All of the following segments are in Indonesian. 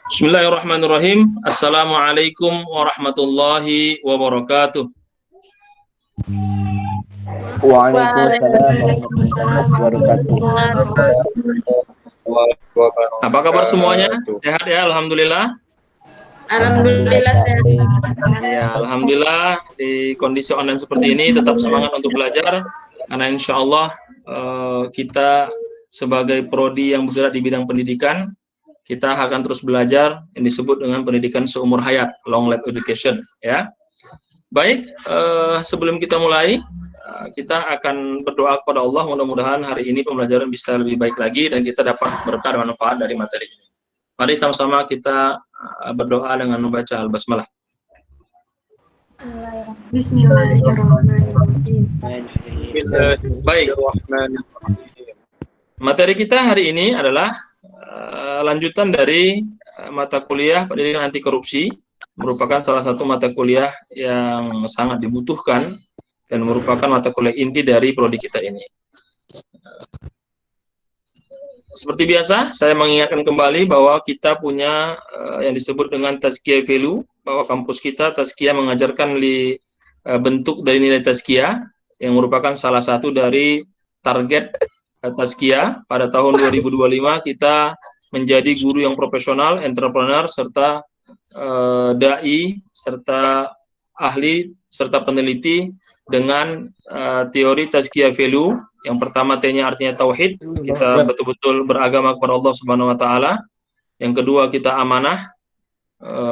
Bismillahirrahmanirrahim. Assalamualaikum warahmatullahi wabarakatuh. Waalaikumsalam warahmatullahi wabarakatuh. Apa kabar semuanya? Sehat ya, alhamdulillah. Alhamdulillah sehat. Ya, alhamdulillah di kondisi online seperti ini tetap semangat untuk belajar karena insya Allah kita sebagai prodi yang bergerak di bidang pendidikan, kita akan terus belajar yang disebut dengan pendidikan seumur hayat, long life education, ya. Baik, sebelum kita mulai, kita akan berdoa kepada Allah, mudah-mudahan hari ini pembelajaran bisa lebih baik lagi dan kita dapat berkah dan manfaat dari materi ini. Mari sama-sama kita berdoa dengan membaca Al-Basmalah. Bismillahirrahmanirrahim. Baik, materi kita hari ini adalah lanjutan dari mata kuliah pendidikan anti korupsi, merupakan salah satu mata kuliah yang sangat dibutuhkan dan merupakan mata kuliah inti dari prodi kita ini. Seperti biasa, saya mengingatkan kembali bahwa kita punya yang disebut dengan tazkiyah value, bahwa kampus kita tazkiyah mengajarkan bentuk dari nilai tazkiyah yang merupakan salah satu dari target tazkiyah. Pada tahun 2025 kita menjadi guru yang profesional, entrepreneur, serta dai, serta ahli, serta peneliti dengan teori tazkiyah value. Yang pertama T-nya artinya tauhid, kita betul-betul beragama kepada Allah Subhanahu wa taala. Yang kedua kita amanah,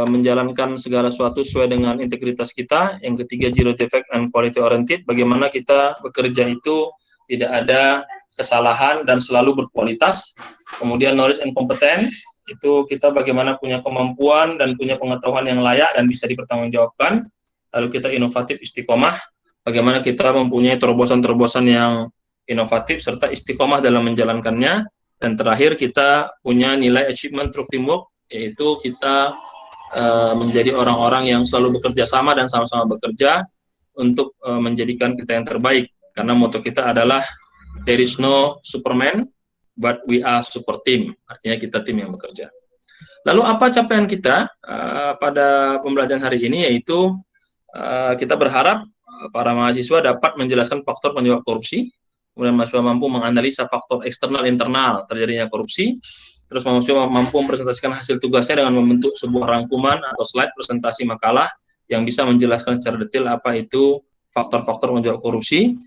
menjalankan segala sesuatu sesuai dengan integritas kita. Yang ketiga zero defect and quality oriented, bagaimana kita bekerja itu tidak ada kesalahan dan selalu berkualitas. Kemudian knowledge and competence, itu kita bagaimana punya kemampuan dan punya pengetahuan yang layak dan bisa dipertanggungjawabkan. Lalu kita inovatif, istiqomah, bagaimana kita mempunyai terobosan-terobosan yang inovatif serta istiqomah dalam menjalankannya. Dan terakhir kita punya nilai achievement through teamwork, yaitu kita menjadi orang-orang yang selalu bekerja sama dan sama-sama bekerja untuk menjadikan kita yang terbaik. Karena moto kita adalah there is no Superman, but we are super team. Artinya kita tim yang bekerja. Lalu apa capaian kita pada pembelajaran hari ini, yaitu kita berharap para mahasiswa dapat menjelaskan faktor penyebab korupsi, kemudian mahasiswa mampu menganalisa faktor eksternal internal terjadinya korupsi, terus mahasiswa mampu mempresentasikan hasil tugasnya dengan membentuk sebuah rangkuman atau slide presentasi makalah yang bisa menjelaskan secara detail apa itu faktor-faktor penyebab korupsi,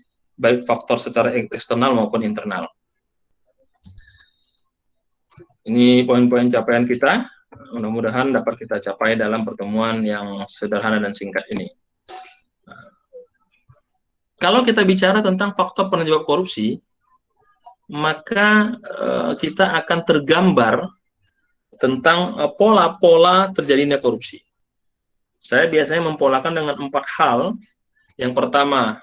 baik faktor secara eksternal maupun internal. Ini poin-poin capaian kita, mudah-mudahan dapat kita capai dalam pertemuan yang sederhana dan singkat ini. Kalau kita bicara tentang faktor penyebab korupsi, maka kita akan tergambar tentang pola-pola terjadinya korupsi. Saya biasanya mempolakan dengan 4 hal. Yang pertama,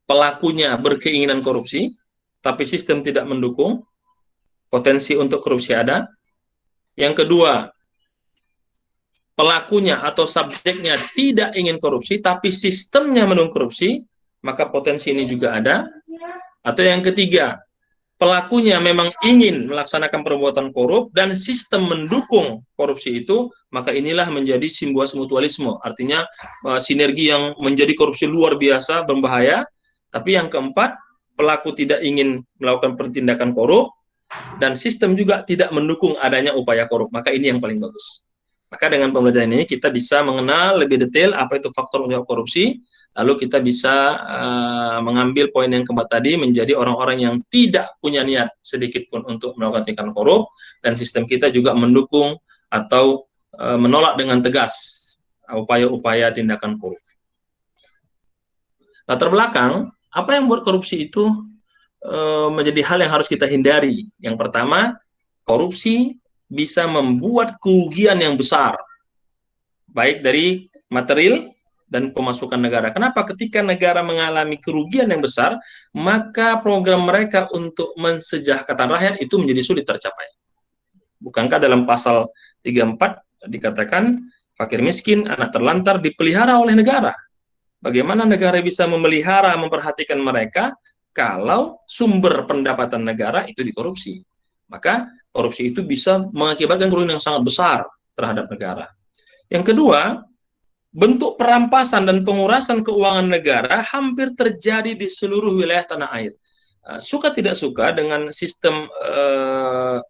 pelakunya berkeinginan korupsi, tapi sistem tidak mendukung, potensi untuk korupsi ada. Yang kedua, pelakunya atau subjeknya tidak ingin korupsi, tapi sistemnya mendukung korupsi, maka potensi ini juga ada. Atau yang ketiga, pelakunya memang ingin melaksanakan perbuatan korup dan sistem mendukung korupsi itu, maka inilah menjadi simbiosis mutualisme. Artinya sinergi yang menjadi korupsi luar biasa, berbahaya. Tapi yang keempat, pelaku tidak ingin melakukan pertindakan korup dan sistem juga tidak mendukung adanya upaya korup. Maka ini yang paling bagus. Maka dengan pembelajaran ini kita bisa mengenal lebih detail apa itu faktor penyebab korupsi, lalu kita bisa mengambil poin yang keempat tadi menjadi orang-orang yang tidak punya niat sedikit pun untuk melakukan tindakan korup, dan sistem kita juga mendukung atau menolak dengan tegas upaya-upaya tindakan korup. Latar belakang, apa yang membuat korupsi itu menjadi hal yang harus kita hindari. Yang pertama, korupsi bisa membuat kerugian yang besar, baik dari material dan pemasukan negara. Kenapa? Ketika negara mengalami kerugian yang besar, maka program mereka untuk mensejahterakan rakyat itu menjadi sulit tercapai. Bukankah dalam pasal 34 dikatakan fakir miskin, anak terlantar dipelihara oleh negara? Bagaimana negara bisa memelihara, memperhatikan mereka kalau sumber pendapatan negara itu dikorupsi? Maka korupsi itu bisa mengakibatkan kerugian yang sangat besar. terhadap negara. Yang kedua, bentuk perampasan dan pengurasan keuangan negara hampir terjadi di seluruh wilayah tanah air. Suka tidak suka dengan sistem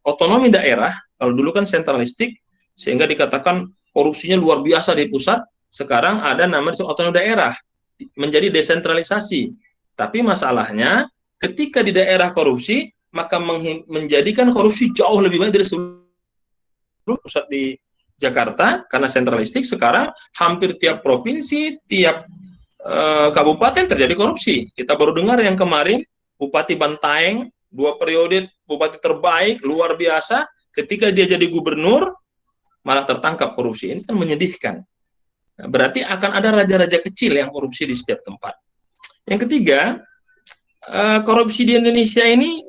otonomi daerah, kalau dulu kan sentralistik, sehingga dikatakan korupsinya luar biasa di pusat, sekarang ada namanya otonomi daerah, menjadi desentralisasi. Tapi masalahnya, ketika di daerah korupsi, maka menjadikan korupsi jauh lebih banyak dari seluruh pusat di Jakarta, karena sentralistik. Sekarang hampir tiap provinsi, tiap kabupaten terjadi korupsi. Kita baru dengar yang kemarin, Bupati Bantaeng, 2 periode bupati terbaik, luar biasa, ketika dia jadi gubernur, malah tertangkap korupsi. Ini kan menyedihkan. Berarti akan ada raja-raja kecil yang korupsi di setiap tempat. Yang ketiga, korupsi di Indonesia ini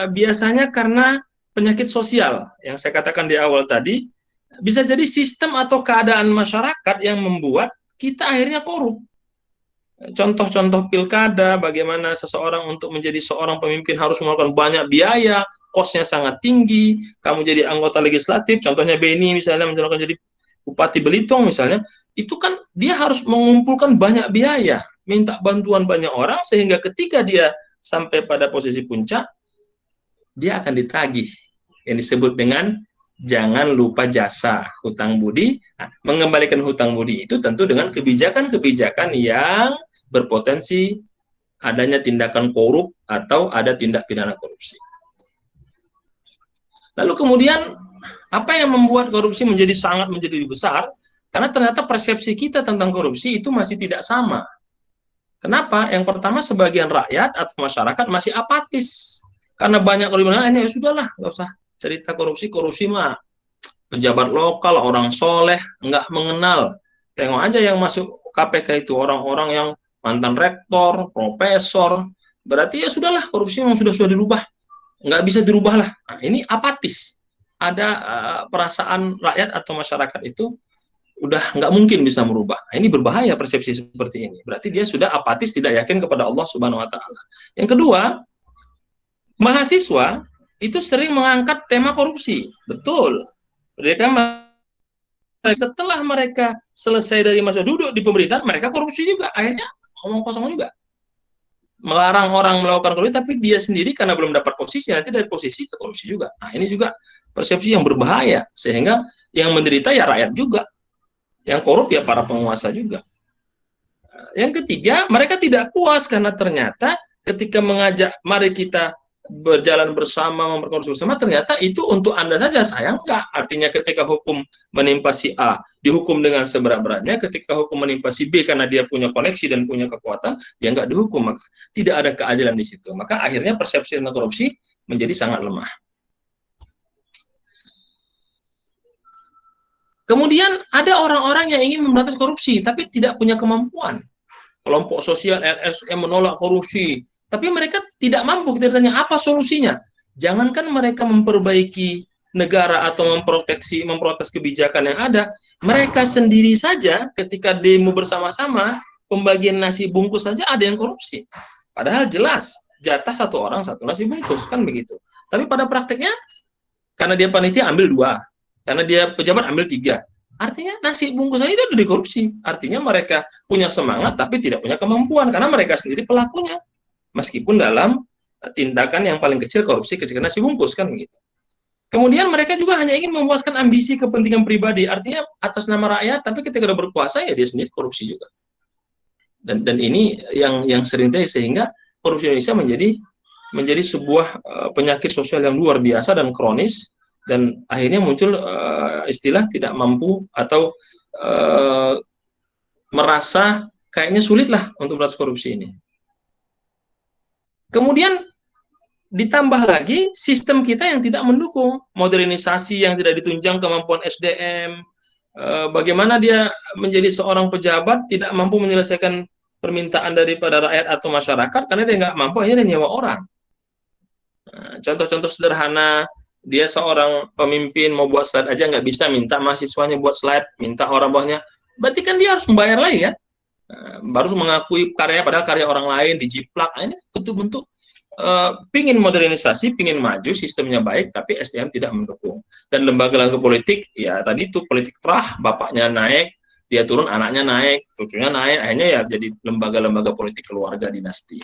biasanya karena penyakit sosial, yang saya katakan di awal tadi, bisa jadi sistem atau keadaan masyarakat yang membuat kita akhirnya korup. Contoh-contoh pilkada, bagaimana seseorang untuk menjadi seorang pemimpin harus mengeluarkan banyak biaya, kosnya sangat tinggi, kamu jadi anggota legislatif, contohnya Beni misalnya menjalankan jadi Bupati Belitung misalnya, itu kan dia harus mengumpulkan banyak biaya, minta bantuan banyak orang, sehingga ketika dia sampai pada posisi puncak, dia akan ditagih, yang disebut dengan jangan lupa jasa, hutang budi. Nah, mengembalikan hutang budi itu tentu dengan kebijakan-kebijakan yang berpotensi adanya tindakan korup atau ada tindak pidana korupsi. Lalu kemudian, apa yang membuat korupsi menjadi besar? Karena ternyata persepsi kita tentang korupsi itu masih tidak sama. Kenapa? Yang pertama, sebagian rakyat atau masyarakat masih apatis. Karena banyak kalau bilang, ini ya sudahlah, nggak usah cerita korupsi mah pejabat lokal, orang soleh, nggak mengenal. Tengok aja yang masuk KPK itu, orang-orang yang mantan rektor, profesor, berarti ya sudahlah, korupsi memang sudah dirubah, nggak bisa dirubah lah. Nah, ini apatis. Ada perasaan rakyat atau masyarakat itu udah nggak mungkin bisa merubah. Nah, ini berbahaya persepsi seperti ini. Berarti dia sudah apatis, tidak yakin kepada Allah Subhanahu Wa Taala. Yang kedua, mahasiswa itu sering mengangkat tema korupsi. Betul. Setelah mereka selesai dari masa duduk di pemerintahan, mereka korupsi juga. Akhirnya ngomong kosong juga. Melarang orang melakukan korupsi, tapi dia sendiri karena belum dapat posisi, nanti dari posisi ke korupsi juga. Nah, ini juga persepsi yang berbahaya, sehingga yang menderita ya rakyat juga. Yang korup ya para penguasa juga. Yang ketiga, mereka tidak puas karena ternyata ketika mengajak mari kita berjalan bersama, memperkorup bersama, ternyata itu untuk Anda saja, saya enggak. Artinya ketika hukum menimpa si A, dihukum dengan seberat-beratnya, ketika hukum menimpa si B karena dia punya koneksi dan punya kekuatan, dia enggak dihukum, maka tidak ada keadilan di situ. Maka akhirnya persepsi tentang korupsi menjadi sangat lemah. Kemudian ada orang-orang yang ingin memberantas korupsi, tapi tidak punya kemampuan. Kelompok sosial LSM menolak korupsi, tapi mereka tidak mampu. Kita tanya apa solusinya? Jangankan mereka memperbaiki negara atau memprotes kebijakan yang ada, mereka sendiri saja ketika demo bersama-sama, pembagian nasi bungkus saja ada yang korupsi. Padahal jelas jatah satu orang satu nasi bungkus, kan begitu. Tapi pada prakteknya, karena dia panitia ambil 2, karena dia pejabat ambil 3. Artinya nasi bungkus saja udah dikorupsi. Artinya mereka punya semangat tapi tidak punya kemampuan karena mereka sendiri pelakunya. Meskipun dalam tindakan yang paling kecil korupsi kecil nasi bungkus, kan begitu. Kemudian mereka juga hanya ingin memuaskan ambisi kepentingan pribadi, artinya atas nama rakyat, tapi ketika udah berkuasa ya dia sendiri korupsi juga. Dan ini yang sering terjadi, sehingga korupsi Indonesia menjadi sebuah penyakit sosial yang luar biasa dan kronis, dan akhirnya muncul istilah tidak mampu atau merasa kayaknya sulit lah untuk memberantas korupsi ini. Kemudian ditambah lagi sistem kita yang tidak mendukung, modernisasi yang tidak ditunjang kemampuan SDM, bagaimana dia menjadi seorang pejabat tidak mampu menyelesaikan permintaan daripada rakyat atau masyarakat karena dia nggak mampu, akhirnya dia nyewa orang. Contoh-contoh sederhana, dia seorang pemimpin mau buat slide aja nggak bisa, minta mahasiswanya buat slide, minta orang bawahnya, berarti kan dia harus membayar lagi ya. Baru mengakui karyanya padahal karya orang lain dijiplak. Ini bentuk-bentuk pingin modernisasi, pingin maju, sistemnya baik, tapi SDM tidak mendukung. Dan lembaga-lembaga politik, ya tadi itu politik terah, bapaknya naik, dia turun, anaknya naik, cucunya naik, akhirnya ya jadi lembaga-lembaga politik keluarga dinasti.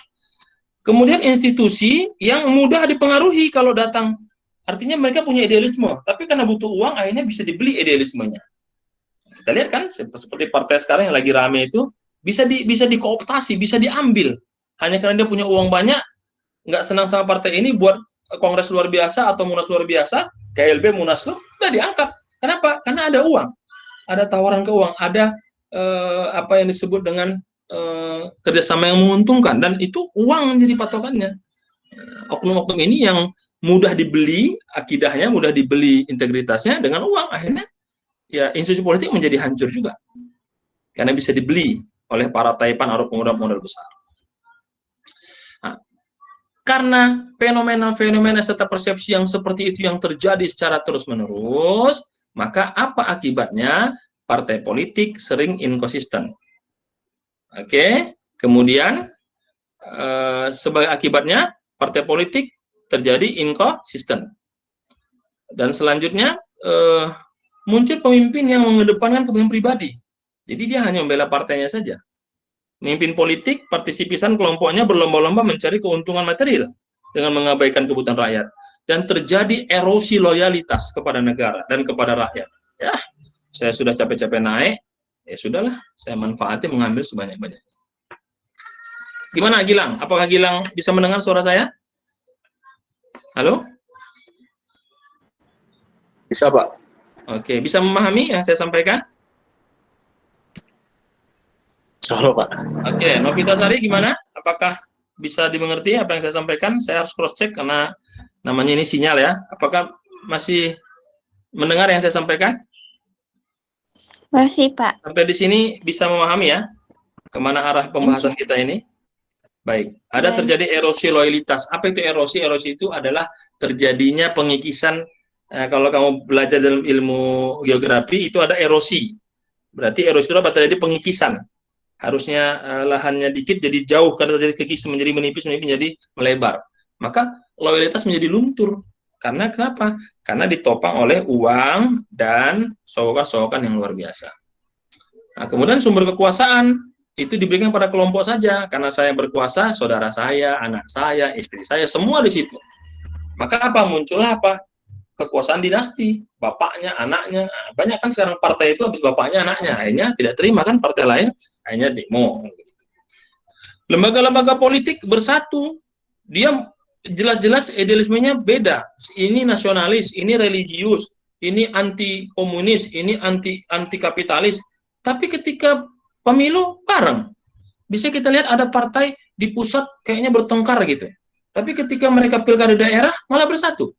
Kemudian institusi yang mudah dipengaruhi kalau datang, artinya mereka punya idealisme, tapi karena butuh uang, akhirnya bisa dibeli idealismenya. Kita lihat kan, seperti partai sekarang yang lagi rame itu, bisa dikooptasi, bisa diambil. Hanya karena dia punya uang banyak, nggak senang sama partai ini, buat kongres luar biasa atau munas luar biasa, KLB, Munaslup, udah diangkat. Kenapa? Karena ada uang, ada tawaran keuangan, ada apa yang disebut dengan kerjasama yang menguntungkan, dan itu uang menjadi patokannya. Oknum-oknum ini yang mudah dibeli akidahnya, mudah dibeli integritasnya dengan uang, akhirnya ya institusi politik menjadi hancur juga, karena bisa dibeli oleh para taipan atau pemuda-pemuda besar. Nah, karena fenomena-fenomena serta persepsi yang seperti itu yang terjadi secara terus-menerus, maka apa akibatnya? Partai politik sering inkonsisten. Oke, kemudian sebagai akibatnya partai politik terjadi inkonsisten. Dan selanjutnya muncul pemimpin yang mengedepankan kepentingan pribadi. Jadi dia hanya membela partainya saja. Pemimpin politik, partisipisan kelompoknya berlomba-lomba mencari keuntungan material dengan mengabaikan kebutuhan rakyat. Dan terjadi erosi loyalitas kepada negara dan kepada rakyat. Ya, saya sudah capek-capek naik, ya sudahlah, saya manfaati mengambil sebanyak-banyaknya. Gimana Gilang? Apakah Gilang bisa mendengar suara saya? Halo? Bisa, Pak. Oke, bisa memahami yang saya sampaikan? Halo, Pak. Oke, Novitasari gimana? Apakah bisa dimengerti apa yang saya sampaikan? Saya harus cross check karena namanya ini sinyal ya. Apakah masih mendengar yang saya sampaikan? Masih, Pak. Sampai di sini bisa memahami ya kemana arah pembahasan kita ini? Baik, ada terjadi erosi loyalitas. Apa itu erosi? Erosi itu adalah terjadinya pengikisan. Kalau kamu belajar dalam ilmu geografi, itu ada erosi. Berarti erosi itu apa? Terjadi pengikisan. Harusnya lahannya dikit jadi jauh, karena terjadi kekisan, menjadi menipis menjadi melebar. Maka loyalitas menjadi luntur. Karena kenapa? Karena ditopang oleh uang dan sogokan-sogokan yang luar biasa. Nah, kemudian sumber kekuasaan itu diberikan pada kelompok saja, karena saya berkuasa, saudara saya, anak saya, istri saya, semua di situ. Maka apa? Muncullah apa? Kekuasaan dinasti, bapaknya, anaknya. Nah, banyak kan sekarang partai itu habis bapaknya, anaknya, akhirnya tidak terima kan partai lain, akhirnya demo. Lembaga-lembaga politik bersatu, dia jelas-jelas idealismenya beda. Ini nasionalis, ini religius, ini anti komunis, ini anti kapitalis. Tapi ketika pemilu bareng, bisa kita lihat ada partai di pusat kayaknya bertengkar gitu. Tapi ketika mereka pilkada daerah malah bersatu.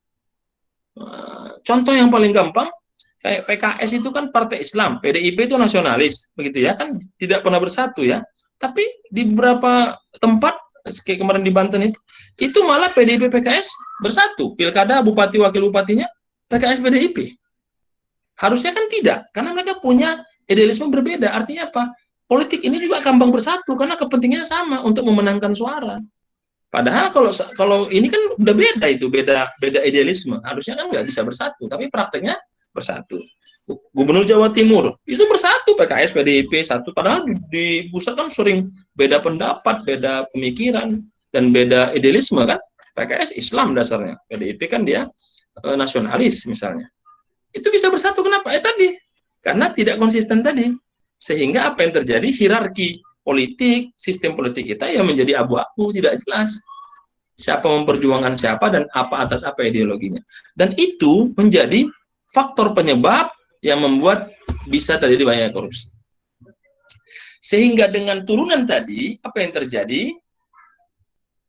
Contoh yang paling gampang, kayak PKS itu kan partai Islam, PDIP itu nasionalis, begitu ya, kan tidak pernah bersatu ya. Tapi di beberapa tempat, kayak kemarin di Banten itu malah PDIP PKS bersatu, pilkada bupati wakil bupatinya PKS PDIP. Harusnya kan tidak, karena mereka punya idealisme berbeda. Artinya apa? Politik ini juga gampang bersatu karena kepentingannya sama untuk memenangkan suara. Padahal kalau ini kan udah beda, itu beda idealisme. Harusnya kan nggak bisa bersatu, tapi prakteknya bersatu. Gubernur Jawa Timur itu bersatu, PKS PDIP satu, padahal di pusat kan sering beda pendapat, beda pemikiran, dan beda idealisme kan. PKS Islam dasarnya, PDIP kan dia nasionalis misalnya. Itu bisa bersatu, kenapa? Tadi karena tidak konsisten tadi, sehingga apa yang terjadi, hierarki politik, sistem politik kita yang menjadi abu-abu, tidak jelas siapa memperjuangkan siapa dan apa atas apa ideologinya. Dan itu menjadi faktor penyebab yang membuat bisa terjadi banyak korupsi. Sehingga dengan turunan tadi, apa yang terjadi?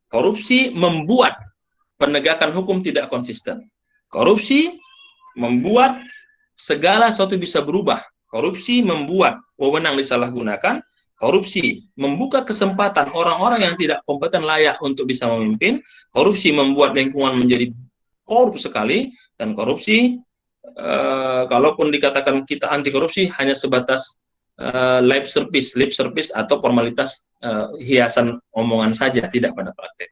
Korupsi membuat penegakan hukum tidak konsisten. Korupsi membuat segala sesuatu bisa berubah. Korupsi membuat wewenang disalahgunakan. Korupsi membuka kesempatan orang-orang yang tidak kompeten layak untuk bisa memimpin. Korupsi membuat lingkungan menjadi korup sekali. Dan korupsi, kalaupun dikatakan kita anti korupsi, hanya sebatas lip service atau formalitas hiasan omongan saja, tidak pada praktek.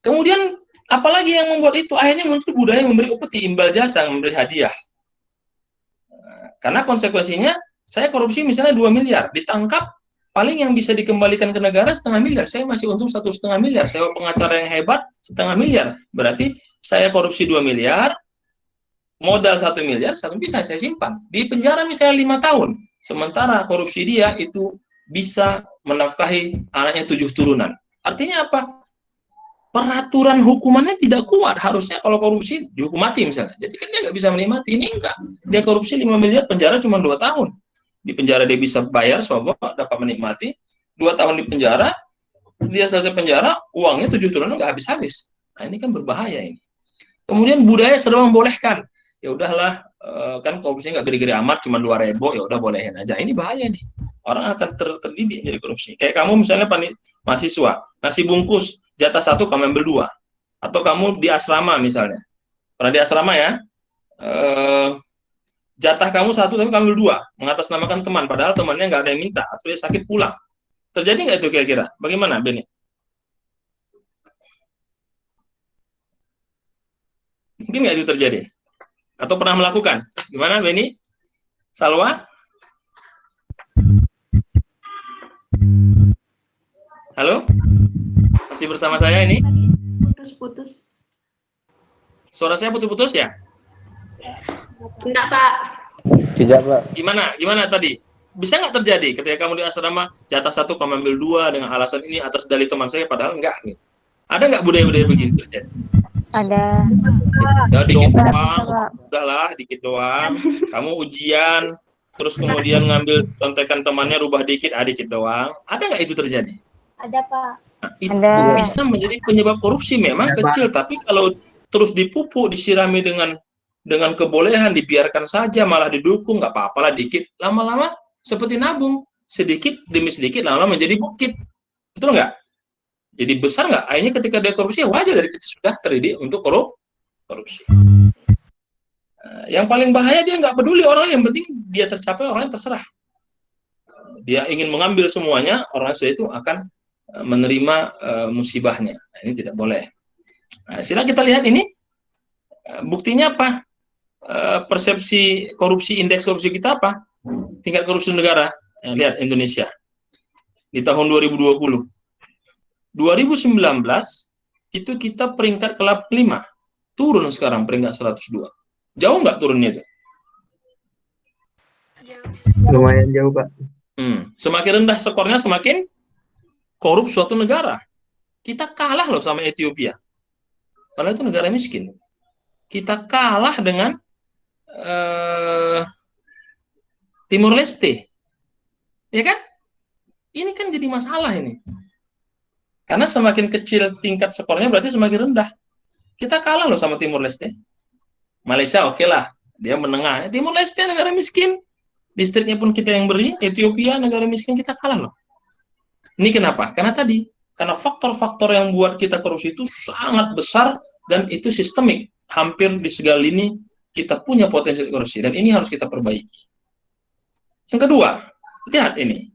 Kemudian apalagi yang membuat itu? Akhirnya muncul budaya memberi upeti, imbal jasa, memberi hadiah. Karena konsekuensinya, saya korupsi misalnya 2 miliar, ditangkap, paling yang bisa dikembalikan ke negara 0,5 miliar. Saya masih untung 1,5 miliar. Sewa pengacara yang hebat 0,5 miliar. Berarti saya korupsi 2 miliar, modal 1 miliar, 1 bisa saya simpan. Di penjara misalnya 5 tahun. Sementara korupsi dia itu bisa menafkahi anaknya 7 turunan. Artinya apa? Peraturan hukumannya tidak kuat. Harusnya kalau korupsi dihukum mati misalnya. Jadi kan dia nggak bisa menikmati. Ini enggak. Dia korupsi 5 miliar, penjara cuma 2 tahun. Di penjara dia bisa bayar, sogok, dapat menikmati. 2 tahun di penjara, dia selesai penjara, uangnya 7 turunan nggak habis-habis. Nah ini kan berbahaya ini. Kemudian budaya serba membolehkan. Ya udahlah, kan korupsinya nggak gede-gede amat, cuma 2.000, ya udah bolehin aja. Ini bahaya nih. Orang akan terdidik jadi korupsi. Kayak kamu misalnya mahasiswa, nasi bungkus jatah 1 kamu ambil 2. Atau kamu di asrama misalnya. Pernah di asrama ya? Jatah kamu 1 tapi kamu ambil 2, mengatasnamakan teman, padahal temannya nggak ada yang minta, atau dia sakit pulang. Terjadi nggak itu kira-kira? Bagaimana, Beni? Mungkin nggak itu terjadi? Atau pernah melakukan? Gimana, Beni? Salwa? Halo? Masih bersama saya ini? Putus-putus. Suara saya putus-putus ya? Enggak, Pak. Tidak, Pak. Gimana tadi? Bisa nggak terjadi ketika kamu di asrama, jatah 1 kamu ambil 2 dengan alasan ini atas dalih teman saya, padahal enggak? Gitu. Ada nggak budaya-budaya begini terjadi? Ada. Ya dikit Bisa, doang, Pak. udahlah dikit doang. Kamu ujian, terus kemudian ngambil contekan temannya, rubah dikit, dikit doang. Ada nggak itu terjadi? Ada, Pak. Nah, itu Ada. bisa menjadi penyebab korupsi, memang kecil, tapi kalau terus dipupuk, disirami dengan kebolehan, dibiarkan saja, malah didukung, nggak apa-apalah dikit, lama-lama seperti nabung, sedikit demi sedikit, lama-lama menjadi bukit. Betul nggak? Jadi besar nggak? Akhirnya ketika dia korupsi, ya wajar dari kecil sudah terdidik untuk korupsi. Yang paling bahaya dia nggak peduli orang, yang penting dia tercapai, orang yang terserah. Dia ingin mengambil semuanya, orang itu akan menerima musibahnya. Nah, ini tidak boleh. Nah, silakan kita lihat ini. Buktinya apa? Persepsi korupsi, indeks korupsi kita apa? Tingkat korupsi negara. Lihat Indonesia. Di tahun 2020. 2019 itu kita peringkat ke-85. Turun sekarang peringkat 102. Jauh nggak turunnya itu? Lumayan jauh, Pak. Semakin rendah skornya, semakin korup suatu negara. Kita kalah loh sama Ethiopia. Padahal itu negara miskin. Kita kalah dengan Timur Leste. Ya kan? Ini kan jadi masalah ini. Karena semakin kecil tingkat skornya berarti semakin rendah. Kita kalah loh sama Timur Leste. Malaysia oke lah, dia menengah. Timur Leste negara miskin. Listriknya pun kita yang beri. Ethiopia negara miskin, kita kalah loh. Ini kenapa? Karena faktor-faktor yang buat kita korupsi itu sangat besar dan itu sistemik. Hampir di segala lini kita punya potensi korupsi dan ini harus kita perbaiki. Yang kedua, lihat ini.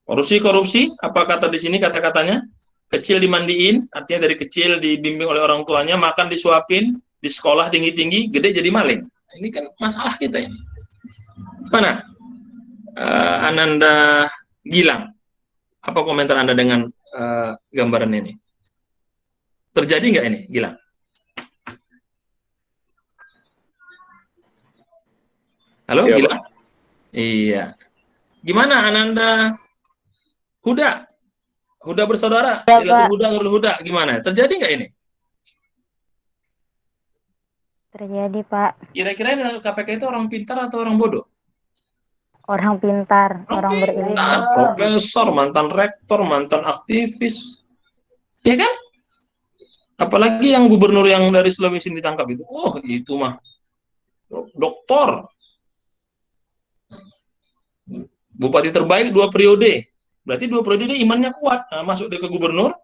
Korupsi, apa kata di sini kata-katanya? Kecil dimandiin, artinya dari kecil dibimbing oleh orang tuanya, makan disuapin, di sekolah tinggi-tinggi, gede jadi maling. Ini kan masalah kita ini. Mana? Ananda Gilang, apa komentar Anda dengan gambaran ini? Terjadi nggak ini, Gilang? Halo, Ya, Gilang? Pak. Iya. Gimana Ananda Huda bersaudara? Ya, Pak. Nurul Huda, gimana? Terjadi nggak ini? Terjadi, Pak. Kira-kira KPK itu orang pintar atau orang bodoh? Orang pintar, orang berilmu. Profesor, mantan rektor, mantan aktivis. Ya kan? Apalagi yang gubernur yang dari Sulawesi ditangkap itu. Oh, itu mah doktor. Bupati terbaik 2 periode. Berarti 2 periode dia imannya kuat. Nah, masuk dia ke gubernur,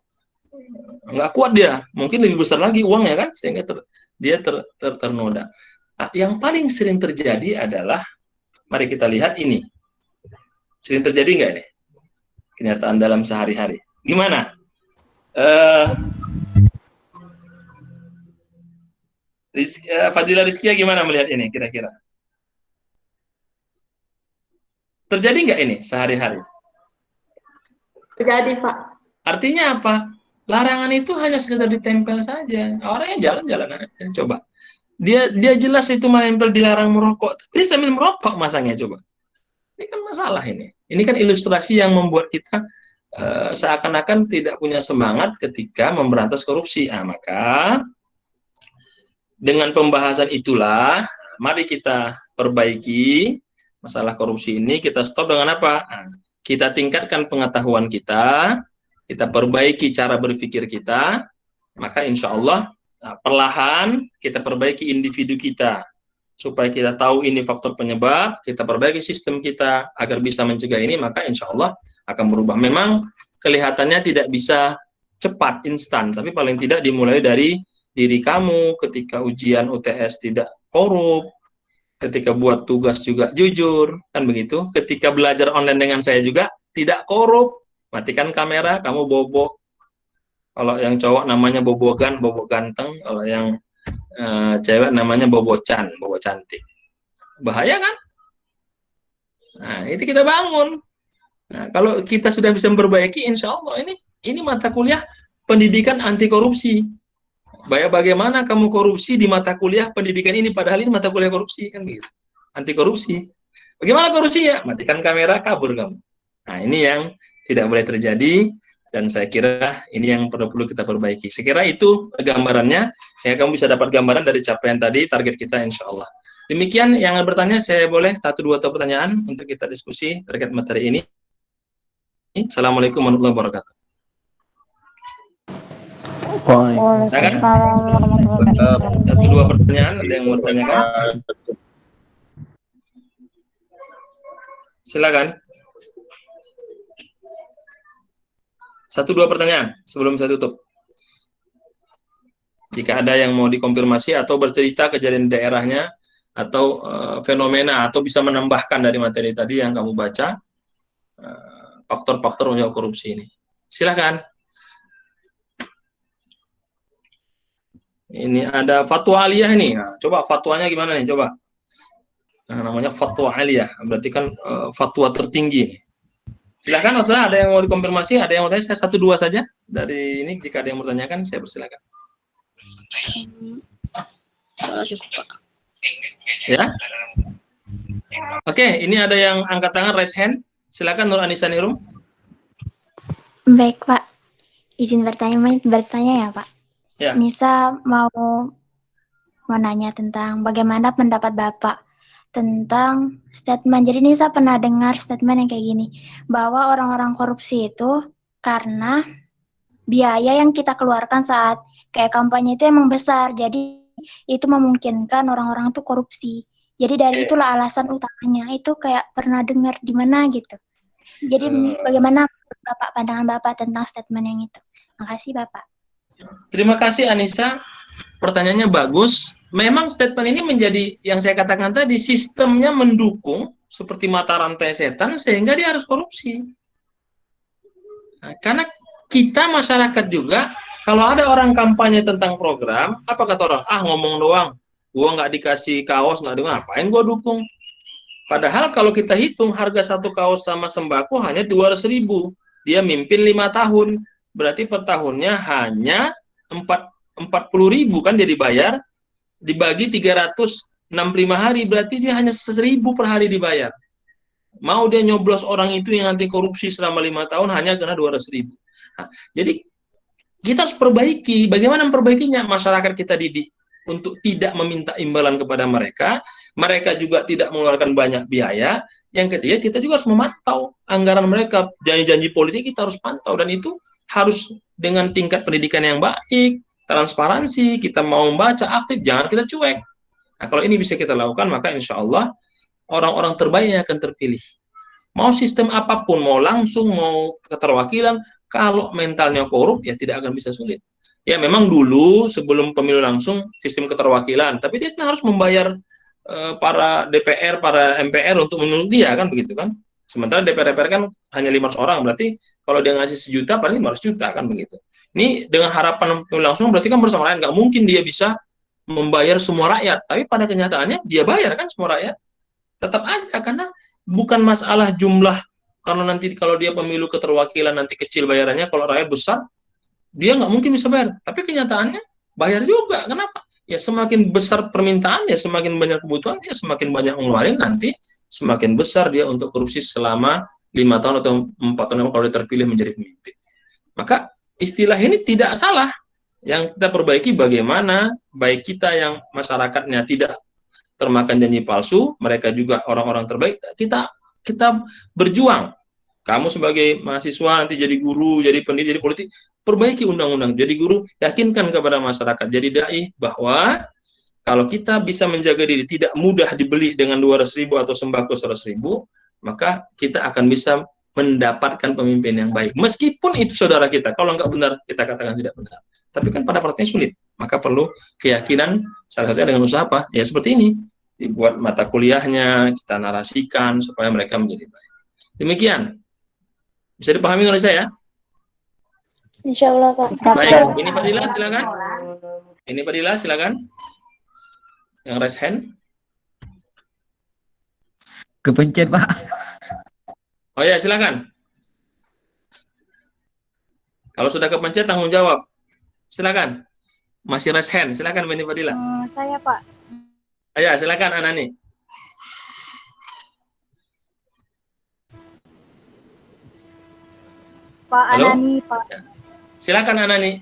nggak kuat dia. Mungkin lebih besar lagi uangnya kan, sehingga dia ternoda. Nah, yang paling sering terjadi adalah, mari kita lihat ini. Sering terjadi nggak ini? Kenyataan dalam sehari-hari. Gimana? Eh, Fadila Rizkia gimana melihat ini kira-kira? Terjadi nggak ini sehari-hari? Terjadi, Pak. Artinya apa? Larangan itu hanya sekedar ditempel saja. Orangnya jalan-jalan aja. Coba. Dia jelas itu menempel dilarang merokok, tapi dia sambil merokok masangnya coba. Ini kan masalah ini. Ini kan ilustrasi yang membuat kita seakan-akan tidak punya semangat ketika memberantas korupsi. Nah, maka dengan pembahasan itulah, mari kita perbaiki masalah korupsi ini. Kita stop dengan apa? Nah, kita tingkatkan pengetahuan kita perbaiki cara berpikir kita, maka insya Allah perlahan kita perbaiki individu kita supaya kita tahu ini faktor penyebab, kita perbaiki sistem kita agar bisa mencegah ini, maka insya Allah akan berubah. Memang kelihatannya tidak bisa cepat, instan, tapi paling tidak dimulai dari diri kamu ketika ujian UTS tidak korup, ketika buat tugas juga jujur, kan begitu. Ketika belajar online dengan saya juga tidak korup, matikan kamera, kamu bobo. Kalau yang cowok namanya bobogan, bobo ganteng. Kalau yang cewek namanya bobo cantik. Bahaya kan? Nah, itu kita bangun. Nah, kalau kita sudah bisa memperbaiki, insya Allah ini mata kuliah pendidikan anti korupsi. Bagaimana kamu korupsi di mata kuliah pendidikan ini, padahal ini mata kuliah korupsi kan begitu. Anti korupsi. Bagaimana korupsinya? Matikan kamera, kabur kamu. Nah, ini yang tidak boleh terjadi. Dan saya kira ini yang perlu kita perbaiki. Saya kira itu gambarannya, sehingga kamu bisa dapat gambaran dari capaian tadi, target kita insya Allah. Demikian yang bertanya, saya boleh 1-2 pertanyaan untuk kita diskusi terkait materi ini. Assalamualaikum warahmatullahi wabarakatuh. Waalaikumsalam warahmatullahi wabarakatuh. 1-2 pertanyaan, ada yang mau ditanyakan? Silakan. 1-2 pertanyaan sebelum saya tutup. Jika ada yang mau dikonfirmasi atau bercerita kejadian daerahnya atau fenomena atau bisa menambahkan dari materi tadi yang kamu baca, faktor-faktor penyebab korupsi ini. Silakan. Ini ada fatwa aliyah nih. Nah, coba fatwanya gimana nih? Coba. Nah, namanya fatwa aliyah. Berarti kan fatwa tertinggi. Silakan, ada yang mau dikonfirmasi, ada yang mau tanya, saya 1-2 saja dari ini. Jika ada yang mau bertanyakan, saya persilakan. Ya. Oke, ini ada yang angkat tangan, raise hand. Silakan Nur Anissa Nirum. Baik, Pak. Izin bertanya ya, Pak. Ya. Nisa mau nanya tentang bagaimana pendapat Bapak tentang statement. Jadi Nisa pernah dengar statement yang kayak gini, bahwa orang-orang korupsi itu karena biaya yang kita keluarkan saat kayak kampanye itu emang besar, jadi itu memungkinkan orang-orang itu korupsi. Jadi dari itulah alasan utamanya. Itu kayak pernah dengar di mana gitu. Jadi bagaimana Bapak, pandangan Bapak tentang statement yang itu? Makasih Bapak. Terima kasih Anissa. Pertanyaannya bagus. Memang statement ini menjadi yang saya katakan tadi, sistemnya mendukung seperti mata rantai setan sehingga dia harus korupsi. Nah, karena kita masyarakat juga, kalau ada orang kampanye tentang program, apa kata orang? Ah, ngomong doang. Gua nggak dikasih kaos, nggak ada, ngapain gua dukung? Padahal kalau kita hitung harga satu kaos sama sembako hanya 200.000. Dia mimpin 5 tahun. Berarti per tahunnya hanya 40.000 kan dia dibayar, dibagi 365 hari, berarti dia hanya 1.000 per hari dibayar. Mau dia nyoblos orang itu yang nanti korupsi selama 5 tahun hanya karena 200.000. Nah, jadi kita harus perbaiki. Bagaimana memperbaikinya? Masyarakat kita didik untuk tidak meminta imbalan kepada mereka. Mereka juga tidak mengeluarkan banyak biaya. Yang ketiga, kita juga harus memantau anggaran mereka. Janji-janji politik kita harus pantau, dan itu harus dengan tingkat pendidikan yang baik, transparansi, kita mau membaca aktif, jangan kita cuek. Nah, kalau ini bisa kita lakukan, maka insya Allah orang-orang terbaik yang akan terpilih. Mau sistem apapun, mau langsung, mau keterwakilan, kalau mentalnya korup, ya tidak akan bisa sulit. Ya memang dulu sebelum pemilu langsung sistem keterwakilan, tapi dia kan harus membayar para DPR, para MPR untuk menunjuk dia, kan begitu kan. Sementara DPR kan hanya 500 orang, berarti kalau dia ngasih 1 juta, paling 500 juta, kan begitu. Ini dengan harapan langsung berarti kan bersama lain, nggak mungkin dia bisa membayar semua rakyat. Tapi pada kenyataannya dia bayar kan semua rakyat. Tetap aja, karena bukan masalah jumlah, karena nanti kalau dia pemilu keterwakilan nanti kecil bayarannya, kalau rakyat besar dia nggak mungkin bisa bayar. Tapi kenyataannya bayar juga. Kenapa? Ya semakin besar permintaan, ya semakin banyak kebutuhan, ya semakin banyak ngeluarin, nanti semakin besar dia untuk korupsi selama 5 tahun atau 4 tahun kalau dia terpilih menjadi pemimpin. Maka istilah ini tidak salah. Yang kita perbaiki bagaimana baik kita yang masyarakatnya tidak termakan janji palsu, mereka juga orang-orang terbaik, kita berjuang. Kamu sebagai mahasiswa nanti jadi guru, jadi pendidik, jadi politik, perbaiki undang-undang. Jadi guru, yakinkan kepada masyarakat, jadi dai bahwa kalau kita bisa menjaga diri, tidak mudah dibeli dengan 200.000 atau sembako 100.000, maka kita akan bisa mendapatkan pemimpin yang baik. Meskipun itu saudara kita, kalau nggak benar, kita katakan tidak benar. Tapi kan pada prakteknya sulit, maka perlu keyakinan, salah satunya dengan usaha apa? Ya seperti ini, dibuat mata kuliahnya, kita narasikan supaya mereka menjadi baik. Demikian, bisa dipahami oleh saya? Insya Allah, Pak. Baik, ini Fadila silakan. Ini Fadila silakan. Yang raise hand. Kepencet, Pak. Oh ya, silakan. Kalau sudah kepencet tanggung jawab. Silakan. Masih raise hand, silakan Bani Fadila. Saya, Pak. Ayo, silakan Anani. Pak Halo? Anani, Pak. Silakan Anani.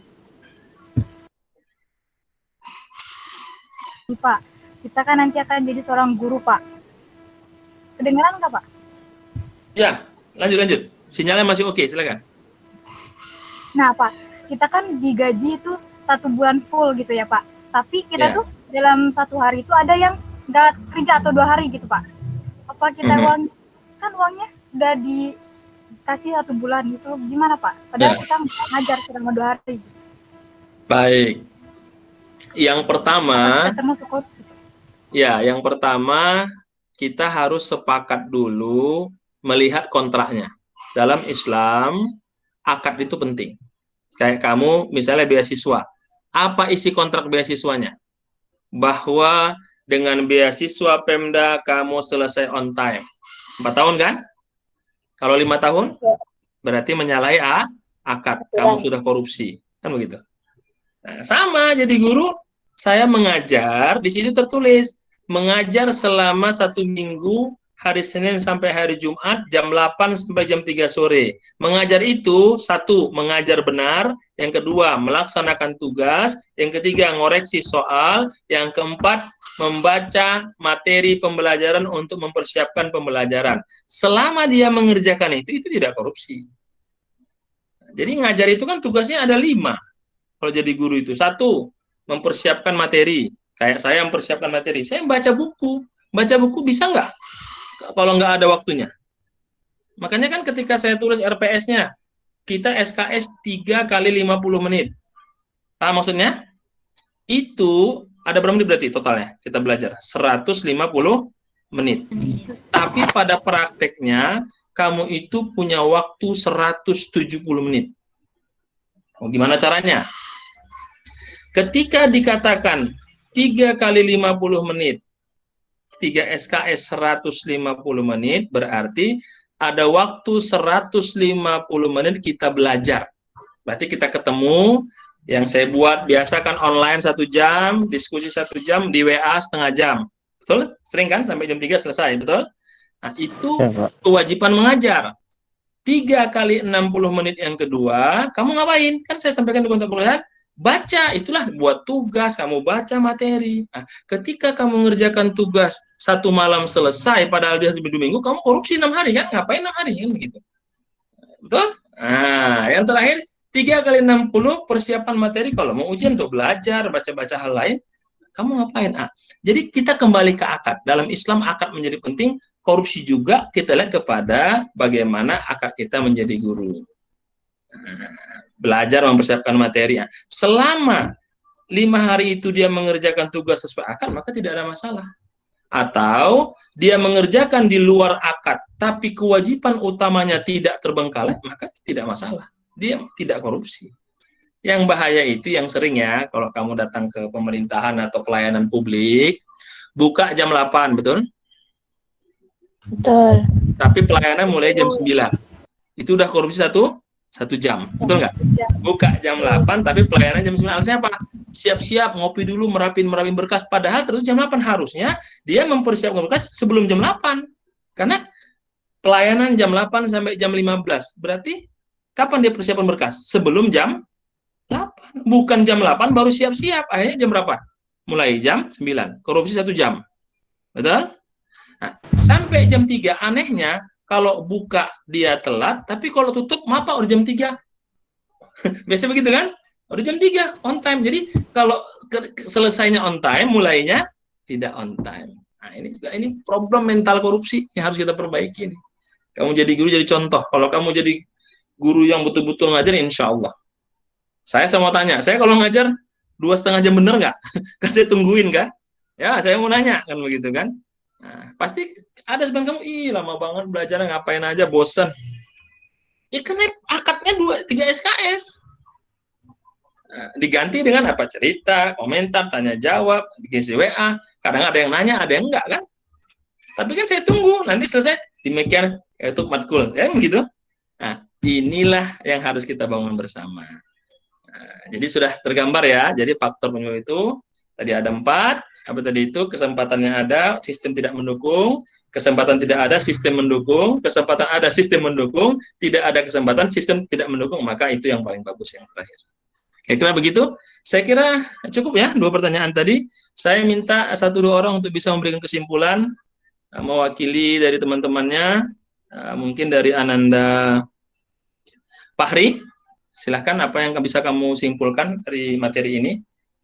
Pak, kita kan nanti akan jadi seorang guru, Pak. Kedengeran nggak, Pak? Ya, lanjut. Sinyalnya masih oke, silakan. Nah, Pak, kita kan digaji itu 1 bulan full gitu ya, Pak. Tapi kita tuh dalam 1 hari itu ada yang nggak kerja atau 2 hari gitu, Pak. Apa kita uangnya udah dikasih 1 bulan gitu, gimana, Pak? Padahal kita ngajar selama 2 hari. Baik. Yang pertama, yang pertama kita harus sepakat dulu melihat kontraknya. Dalam Islam, akad itu penting. Kayak kamu misalnya beasiswa. Apa isi kontrak beasiswanya? Bahwa dengan beasiswa Pemda kamu selesai on time. 4 tahun kan? Kalau 5 tahun, berarti menyalahi akad. Kamu sudah korupsi. Kan begitu. Nah, sama jadi guru, saya mengajar, di situ tertulis, mengajar selama 1 minggu, hari Senin sampai hari Jumat, jam 8 sampai jam 3 sore. Mengajar itu, 1, mengajar benar, yang kedua, melaksanakan tugas, yang ketiga, ngoreksi soal, yang keempat, membaca materi pembelajaran untuk mempersiapkan pembelajaran. Selama dia mengerjakan itu tidak korupsi. Jadi ngajar itu kan tugasnya ada 5. Kalau jadi guru itu, 1, mempersiapkan materi. Kayak saya mempersiapkan materi, saya baca buku. Baca buku bisa nggak? Kalau nggak ada waktunya. Makanya kan ketika saya tulis RPS-nya, kita SKS 3 kali 50 menit. Paham maksudnya? Itu ada berapa menit berarti totalnya? Kita belajar 150 menit. Tapi pada prakteknya, kamu itu punya waktu 170 menit. Oh, gimana caranya? Ketika dikatakan 3 kali 50 menit, 3 SKS 150 menit, berarti ada waktu 150 menit kita belajar. Berarti kita ketemu, yang saya buat biasa kan online 1 jam, diskusi 1 jam, di WA setengah jam. Betul? Sering kan? Sampai jam 3 selesai, betul? Nah, itu kewajiban mengajar. 3 kali 60 menit yang kedua, kamu ngapain? Kan saya sampaikan di kontrak pekerjaan, baca, itulah buat tugas, kamu baca materi. Nah, ketika kamu mengerjakan tugas 1 malam selesai, padahal dia 1 minggu, kamu korupsi 6 hari kan? Ngapain 6 hari kan begitu? Betul? Nah, yang terakhir 3 kali 60 persiapan materi, kalau mau ujian untuk belajar, baca-baca hal lain, kamu ngapain? Jadi kita kembali ke akad. Dalam Islam akad menjadi penting, korupsi juga kita lihat kepada bagaimana akad kita menjadi guru. Belajar mempersiapkan materi. Selama 5 hari itu dia mengerjakan tugas sesuai akad, maka tidak ada masalah. Atau dia mengerjakan di luar akad, tapi kewajiban utamanya tidak terbengkalai, maka tidak masalah. Dia tidak korupsi. Yang bahaya itu yang sering ya, kalau kamu datang ke pemerintahan atau pelayanan publik, buka jam 8, betul? Betul. Tapi pelayanan mulai jam 9. Itu udah korupsi satu jam, betul nggak? Buka jam 8, tapi pelayanan jam 9. Alasannya apa? Siap-siap, ngopi dulu, merapin berkas. Padahal terus jam 8 harusnya dia mempersiapkan berkas sebelum jam 8. Karena pelayanan jam 8 sampai jam 15. Berarti kapan dia persiapan berkas? Sebelum jam 8. Bukan jam 8 baru siap-siap. Akhirnya jam berapa? Mulai jam 9. Korupsi 1 jam. Betul? Nah, sampai jam 3 anehnya kalau buka dia telat, tapi kalau tutup mapa udah jam 3. Biasanya begitu kan? Udah jam 3, on time. Jadi kalau selesainya on time, mulainya tidak on time. Nah, ini problem mental korupsi yang harus kita perbaiki. Kamu jadi guru jadi contoh. Kalau kamu jadi guru yang betul-betul ngajar, insya Allah. Saya mau tanya, saya kalau ngajar 2,5 jam bener nggak? Kan saya tungguin kan? Ya, saya mau nanya kan begitu kan? Nah, pasti ada sebagian kamu, lama banget belajar, ngapain aja, bosan. Ya karena akadnya 3 SKS. Nah, diganti dengan apa? Cerita, komentar, tanya jawab, diisi WA. Kadang ada yang nanya, ada yang enggak kan? Tapi kan saya tunggu, nanti selesai demikian itu matkul, ya begitu. Nah, inilah yang harus kita bangun bersama. Nah, jadi sudah tergambar ya. Jadi faktor penyebab itu tadi ada 4. Apa tadi itu? Kesempatannya ada, sistem tidak mendukung. Kesempatan tidak ada, sistem mendukung. Kesempatan ada, sistem mendukung. Tidak ada kesempatan, sistem tidak mendukung. Maka itu yang paling bagus yang terakhir. Kira-kira begitu. Saya kira cukup ya 2 pertanyaan tadi. Saya minta 1-2 orang untuk bisa memberikan kesimpulan, mewakili dari teman-temannya. Mungkin dari Ananda Fahri. Silahkan apa yang bisa kamu simpulkan dari materi ini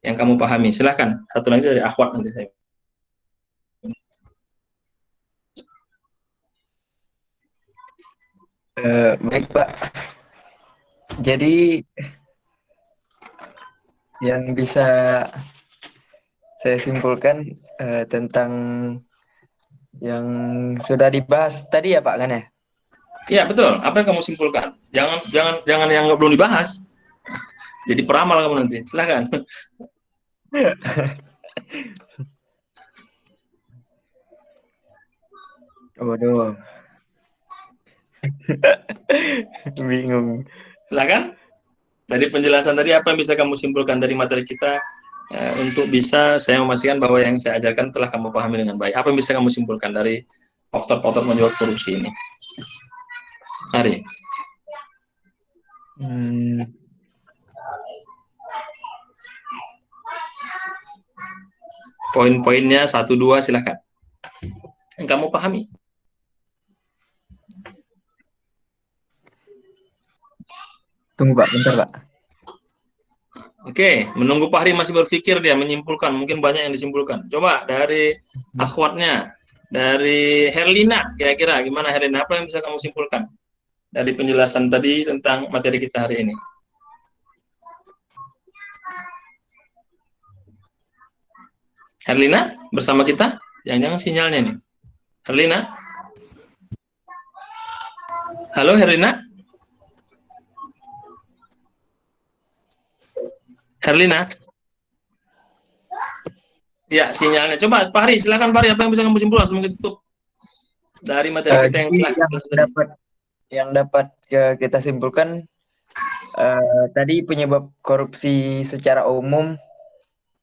yang kamu pahami. Silahkan. Satu lagi dari Akhwat nanti saya. Baik Pak. Jadi yang bisa saya simpulkan tentang yang sudah dibahas tadi ya Pak kan ya? Iya betul. Apa yang kamu simpulkan? Jangan yang belum dibahas. Jadi peramal kamu nanti. Silahkan. Waduh. Bingung. Silahkan. Dari penjelasan tadi apa yang bisa kamu simpulkan dari materi kita untuk bisa saya memastikan bahwa yang saya ajarkan telah kamu pahami dengan baik. Apa yang bisa kamu simpulkan dari faktor-faktor penyebab korupsi ini? Hari. Poin-poinnya 1-2 silahkan. Yang kamu pahami. Tunggu Pak, bentar Pak. Oke, menunggu Fahri masih berpikir dia menyimpulkan, mungkin banyak yang disimpulkan. Coba dari akhwatnya, dari Herlina, kira-kira gimana Herlina? Apa yang bisa kamu simpulkan dari penjelasan tadi tentang materi kita hari ini? Herlina, bersama kita? Jangan-jangan sinyalnya nih. Herlina? Halo Herlina? Herlina? Ya, sinyalnya. Coba, Fahri, silakan Fahri, apa yang bisa kamu simpulkan sebelum kita tutup dari materi kita yang dapat kita simpulkan tadi penyebab korupsi secara umum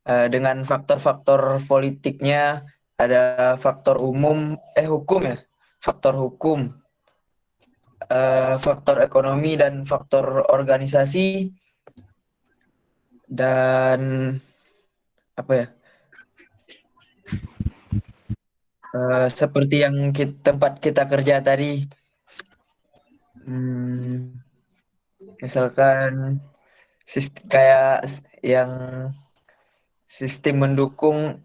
dengan faktor-faktor politiknya, ada faktor umum, hukum ya, faktor hukum, faktor ekonomi dan faktor organisasi. Dan apa ya, seperti yang tempat kita kerja tadi, misalkan kayak yang sistem mendukung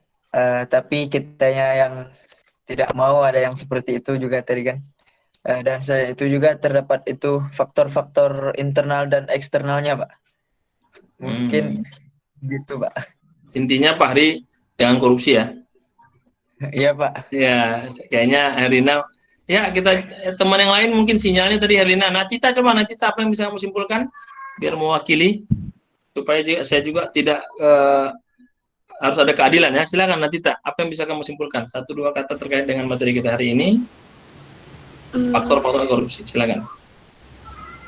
tapi kitanya yang tidak mau, ada yang seperti itu juga tadi kan. Dan itu juga terdapat itu faktor-faktor internal dan eksternalnya Pak. Mungkin gitu Pak. Intinya Fahri jangan korupsi ya. Iya Pak. Ya, kayaknya Herlina. Ya, kita teman yang lain mungkin sinyalnya tadi Herlina. Natita, coba Natita apa yang bisa kamu simpulkan biar mewakili? supaya saya juga tidak harus ada keadilan ya. Silakan Natita, apa yang bisa kamu simpulkan? 1-2 kata terkait dengan materi kita hari ini. Faktor-faktor korupsi, silakan.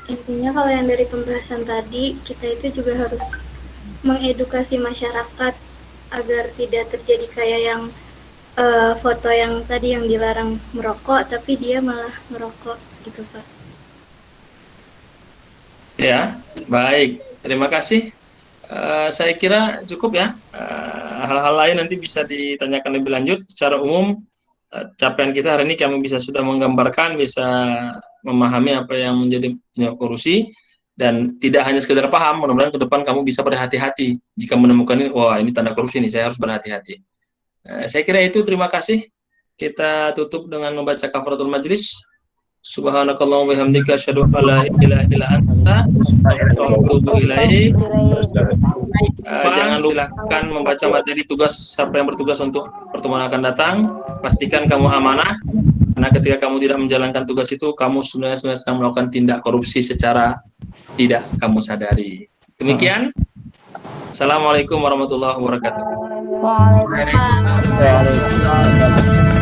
Intinya kalau yang dari pembahasan tadi, kita itu juga harus mengedukasi masyarakat agar tidak terjadi kayak yang foto yang tadi yang dilarang merokok, tapi dia malah merokok gitu Pak. Ya, baik. Terima kasih. Saya kira cukup ya. Hal-hal lain nanti bisa ditanyakan lebih lanjut. Secara umum, capaian kita hari ini kami bisa sudah menggambarkan, bisa memahami apa yang menjadi penyebab korupsi, dan tidak hanya sekedar paham. Mudah-mudahan ke depan kamu bisa berhati-hati jika menemukan ini, wah ini tanda korupsi nih, saya harus berhati-hati. Saya kira itu, terima kasih. Kita tutup dengan membaca kafaratul majlis. Subhanakallahumma wabihamdika asyhadu an la ilaha illa anta astaghfiruka wa atubu ilaik. Jangan silahkan membaca materi tugas siapa yang bertugas untuk pertemuan akan datang. Pastikan kamu amanah, karena ketika kamu tidak menjalankan tugas itu, kamu sebenarnya sedang melakukan tindak korupsi secara tidak kamu sadari. Demikian. Assalamualaikum warahmatullahi wabarakatuh. Waalaikumsalam. Waalaikumsalam.